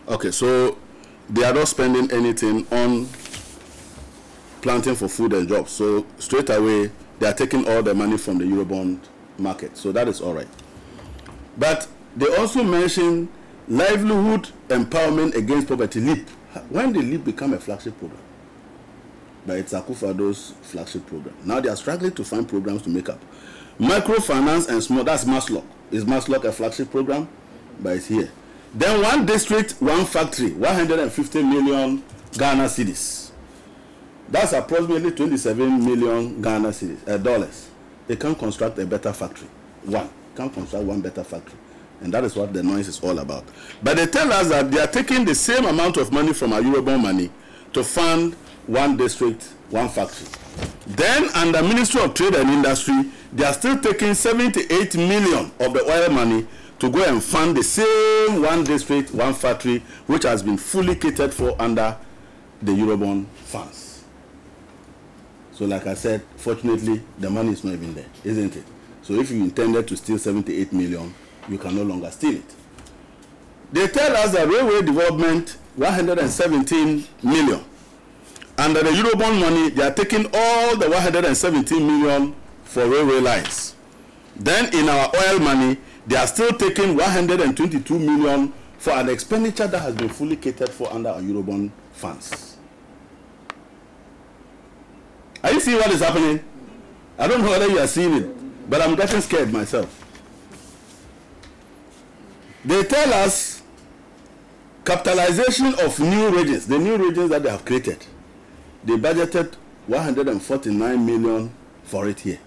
Okay, so they are not spending anything on planting for food and jobs. So straight away, they are taking all the money from the Eurobond market. So that is all right. But they also mention livelihood empowerment against poverty, LEAP. When did LEAP become a flagship program? But it's Akuffu-Addo's flagship program. Now they are struggling to find programs to make up. Microfinance and small, that's Maslow. Is Maslow a flagship program? But it's here. Then one district, one factory, 150 million Ghana cedis. That's approximately 27 million Ghana cedis, dollars. They can't construct a better factory. One. Can't construct one better factory. And that is what the noise is all about. But they tell us that they are taking the same amount of money from our Eurobond money to fund one district, one factory. Then under Ministry of Trade and Industry, they are still taking 78 million of the oil money to go and fund the same one district, one factory, which has been fully catered for under the Eurobond funds. So like I said, fortunately, the money is not even there, isn't it? So if you intended to steal 78 million, you can no longer steal it. They tell us that railway development, 117 million. Under the Eurobond money, they are taking all the 117 million for railway lines. Then in our oil money, they are still taking 122 million for an expenditure that has been fully catered for under our Eurobond funds. Are you seeing what is happening? I don't know whether you are seeing it, but I'm getting scared myself. They tell us capitalization of new regions, the new regions that they have created. They budgeted 149 million for it here.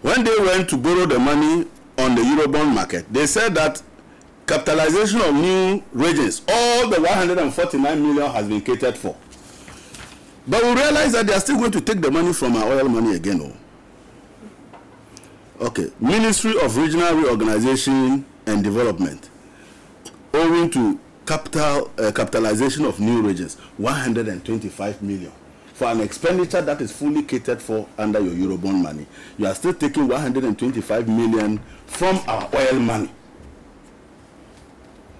When they went to borrow the money on the Eurobond market, they said that capitalization of new regions, all the 149 million has been catered for. But we realize that they are still going to take the money from our oil money again. Oh. Okay, Ministry of Regional Reorganization and Development, owing to capitalization of new regions, 125 million. For an expenditure that is fully catered for under your Eurobond money, you are still taking 125 million from our oil money.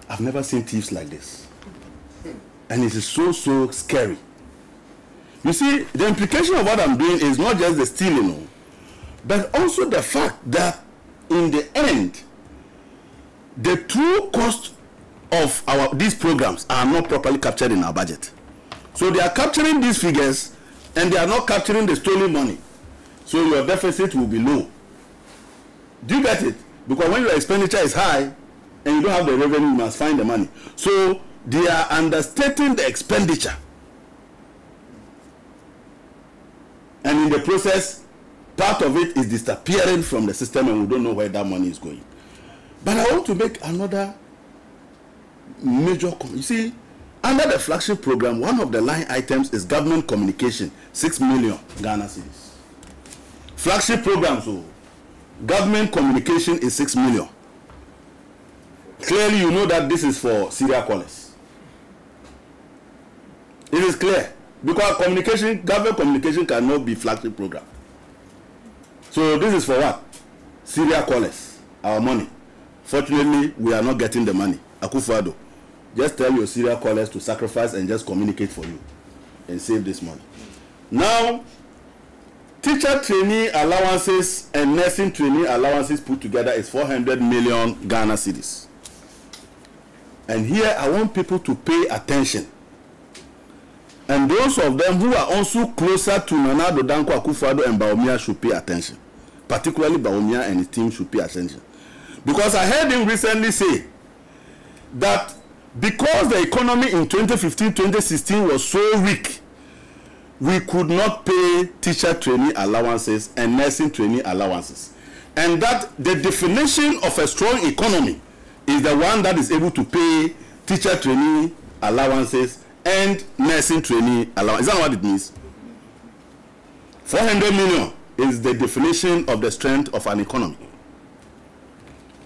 I've never seen thieves like this. And it is so scary. You see, the implication of what I'm doing is not just the stealing, but also the fact that in the end, the true cost of these programs are not properly captured in our budget. So they are capturing these figures and they are not capturing the stolen money. So your deficit will be low. Do you get it? Because when your expenditure is high and you don't have the revenue, you must find the money. So they are understating the expenditure. And in the process, part of it is disappearing from the system and we don't know where that money is going. But I want to make another major comment. You see, under the flagship program, one of the line items is government communication, 6 million Ghana cedis. Flagship program, so government communication is 6 million. Clearly, you know that this is for serial callers. It is clear. Because communication, government communication cannot be flagship program. So this is for what? Serial callers, our money. Fortunately, we are not getting the money. Akuffu-Addo, just tell your serial callers to sacrifice and just communicate for you and save this money. Now, teacher trainee allowances and nursing trainee allowances put together is 400 million Ghana cedis. And here I want people to pay attention. And those of them who are also closer to Nana Adongo, Akuffu-Addo and Bawumia should pay attention. Particularly Bawumia and his team should pay attention. Because I heard him recently say that because the economy in 2015-2016 was so weak, we could not pay teacher trainee allowances and nursing trainee allowances. And that the definition of a strong economy is the one that is able to pay teacher trainee allowances and nursing trainee allowance. Is that what it means? 400 million is the definition of the strength of an economy.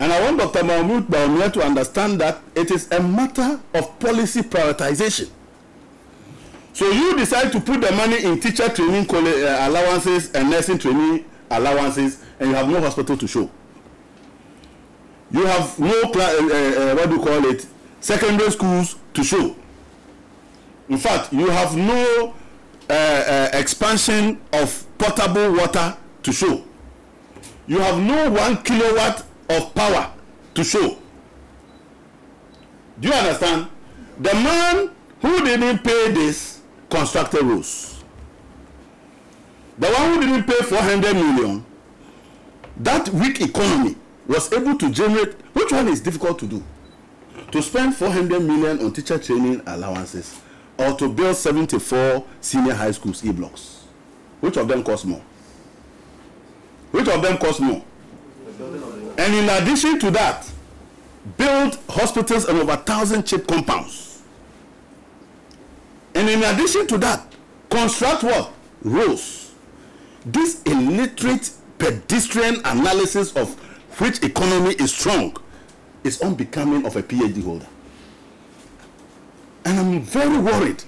And I want Dr. Mahmoud Bawumia to understand that it is a matter of policy prioritization. So you decide to put the money in teacher training allowances and nursing training allowances, and you have no hospital to show. You have no what do you call it, secondary schools to show. In fact, you have no expansion of potable water to show. You have no 1 kilowatt of power to show. Do you understand? The man who didn't pay this constructed roads. The one who didn't pay 400 million, that weak economy was able to generate. Which one is difficult to do? To spend 400 million on teacher training allowances, or to build 74 senior high schools E-blocks? Which of them costs more? Which of them costs more? And in addition to that, build hospitals and over 1,000 cheap compounds. And in addition to that, construct what? Roads. This illiterate pedestrian analysis of which economy is strong is unbecoming of a PhD holder. And I'm very worried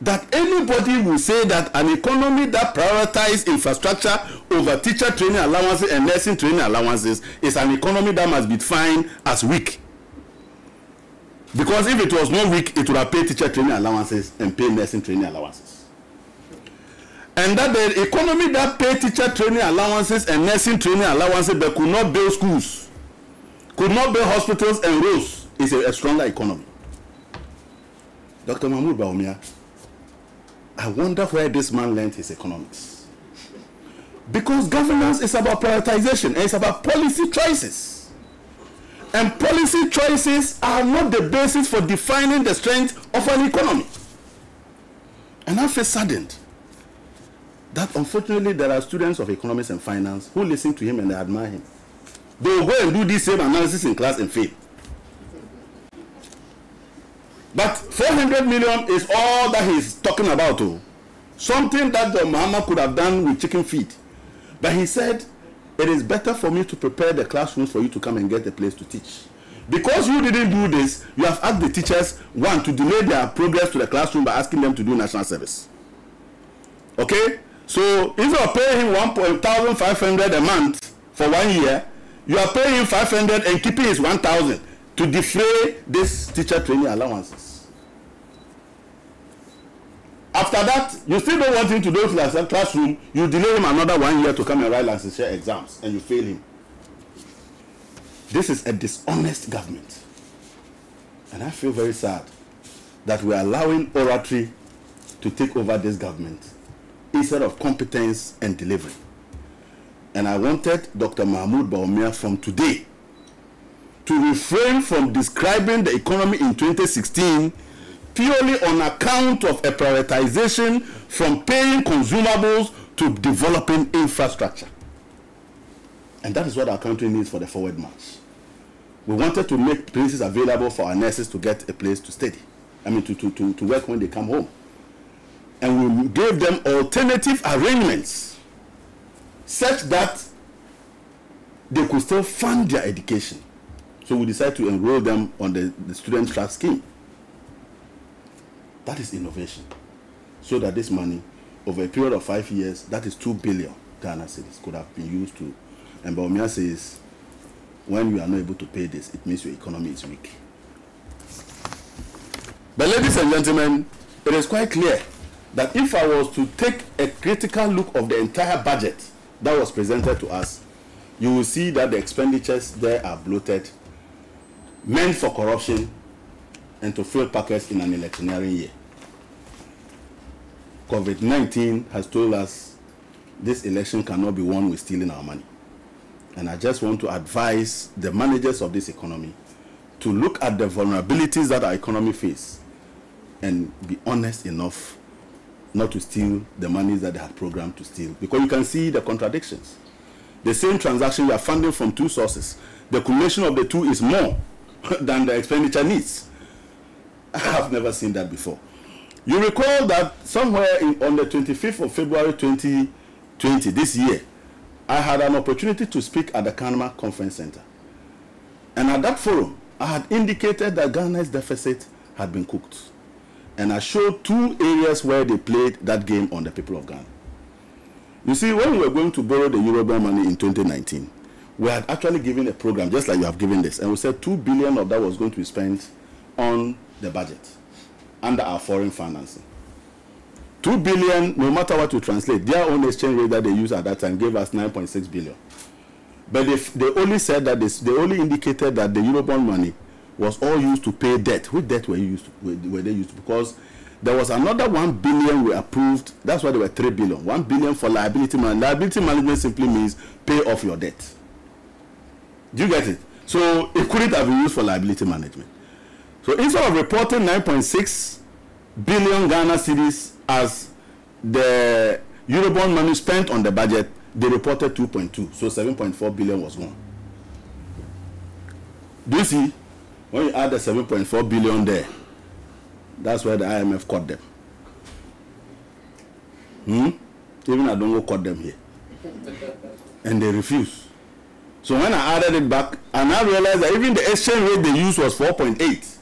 that anybody will say that an economy that prioritizes infrastructure over teacher training allowances and nursing training allowances is an economy that must be defined as weak. Because if it was not weak, it would have paid teacher training allowances and paid nursing training allowances. And that the economy that paid teacher training allowances and nursing training allowances but could not build schools, could not build hospitals and roads, is a stronger economy. Dr. Mahmoud Bawumia, I wonder where this man learned his economics. Because governance is about prioritization, and it's about policy choices. And policy choices are not the basis for defining the strength of an economy. And I feel saddened that unfortunately there are students of economics and finance who listen to him and they admire him. They will go and do this same analysis in class and fail. But 400 million is all that he's talking about. Oh. Something that the Muhammad could have done with chicken feet. But he said, it is better for me to prepare the classrooms for you to come and get a place to teach. Because you didn't do this, you have asked the teachers, one, to delay their progress to the classroom by asking them to do national service. Okay? So if you are paying him 1,500 a month for 1 year, you are paying him 500 and keeping his 1,000 to defray this teacher training allowances. After that, you still don't want him to go to the classroom, you delay him another 1 year to come and write licensure exams, and you fail him. This is a dishonest government. And I feel very sad that we are allowing oratory to take over this government instead of competence and delivery. And I wanted Dr. Mahmoud Bawumia from today to refrain from describing the economy in 2016 purely on account of a prioritization from paying consumables to developing infrastructure. And that is what our country needs for the forward march. We wanted to make places available for our nurses to get a place to study. I mean, to work when they come home. And we gave them alternative arrangements such that they could still fund their education. So we decided to enroll them on the student trust scheme. That is innovation. So that this money, over a period of 5 years, that is 2 billion Ghana cedis, could have been used to. And Bawumia says, when you are not able to pay this, it means your economy is weak. But ladies and gentlemen, it is quite clear that if I was to take a critical look of the entire budget that was presented to us, you will see that the expenditures there are bloated, meant for corruption and to fill pockets in an electioneering year. COVID-19 has told us this election cannot be won with stealing our money. And I just want to advise the managers of this economy to look at the vulnerabilities that our economy faces and be honest enough not to steal the monies that they had programmed to steal. Because you can see the contradictions. The same transaction, you are funding from two sources. The combination of the two is more than the expenditure needs. I have never seen that before. You recall that somewhere on the 25th of February 2020, this year, I had an opportunity to speak at the Kanama Conference Center. And at that forum, I had indicated that Ghana's deficit had been cooked. And I showed 2 areas where they played that game on the people of Ghana. You see, when we were going to borrow the Eurobond money in 2019, we had actually given a program, just like you have given this, and we said 2 billion of that was going to be spent on the budget under our foreign financing. 2 billion, no matter what you translate, their own exchange rate that they used at that time gave us 9.6 billion. But they only said that they only indicated that the Eurobond money was all used to pay debt. Which debt were they used? Because there was another 1 billion we approved. That's why there were 3 billion. 1 billion for liability management. Liability management simply means pay off your debt. Do you get it? So it couldn't have been used for liability management. So instead of reporting 9.6 billion Ghana cedis as the Eurobond money spent on the budget, they reported 2.2. So 7.4 billion was gone. Do you see? When you add the 7.4 billion there, that's where the IMF caught them. Even Adongo caught them here. And they refused. So when I added it back, I now realized that even the exchange rate they used was 4.8.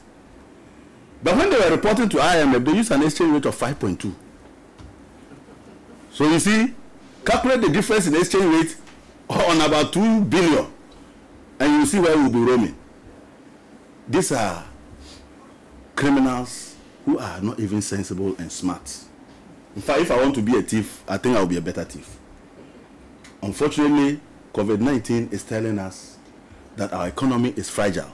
But when they were reporting to IMF, they used an exchange rate of 5.2. So you see, calculate the difference in exchange rate on about 2 billion, and you see where we'll be roaming. These are criminals who are not even sensible and smart. In fact, if I want to be a thief, I think I'll be a better thief. Unfortunately, COVID-19 is telling us that our economy is fragile.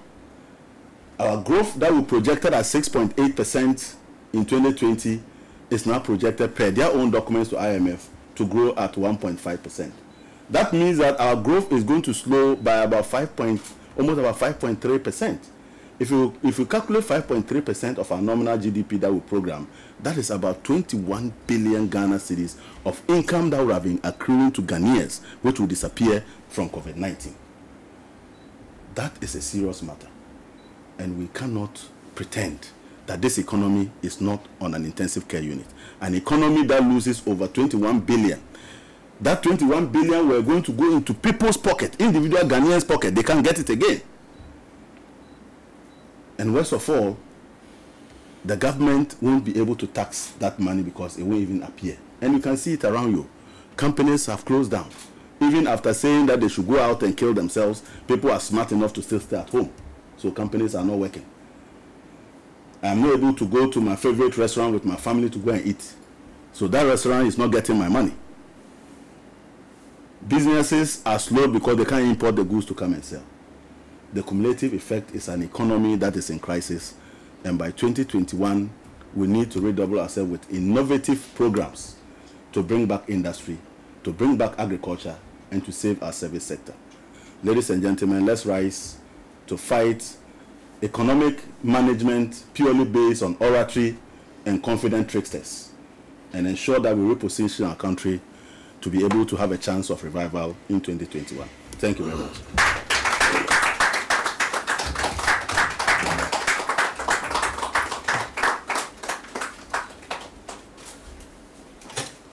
Our growth that we projected at 6.8% in 2020 is now projected per their own documents to IMF to grow at 1.5%. That means that our growth is going to slow by about almost about 5.3%. If you calculate 5.3% of our nominal GDP that we program, that is about 21 billion Ghana cedis of income that would have been accruing to Ghanaians, which will disappear from COVID-19. That is a serious matter. And we cannot pretend that this economy is not on an intensive care unit. An economy that loses over 21 billion. That 21 billion we're going to go into people's pocket, individual Ghanaians' pocket. They can't get it again. And worst of all, the government won't be able to tax that money because it won't even appear. And you can see it around you. Companies have closed down. Even after saying that they should go out and kill themselves, people are smart enough to still stay at home. So companies are not working. I'm not able to go to my favorite restaurant with my family to go and eat. So that restaurant is not getting my money. Businesses are slow because they can't import the goods to come and sell. The cumulative effect is an economy that is in crisis. And by 2021, we need to redouble ourselves with innovative programs to bring back industry, to bring back agriculture, and to save our service sector. Ladies and gentlemen, let's rise to fight economic management purely based on oratory and confident tricksters, and ensure that we reposition our country to be able to have a chance of revival in 2021. Thank you very much.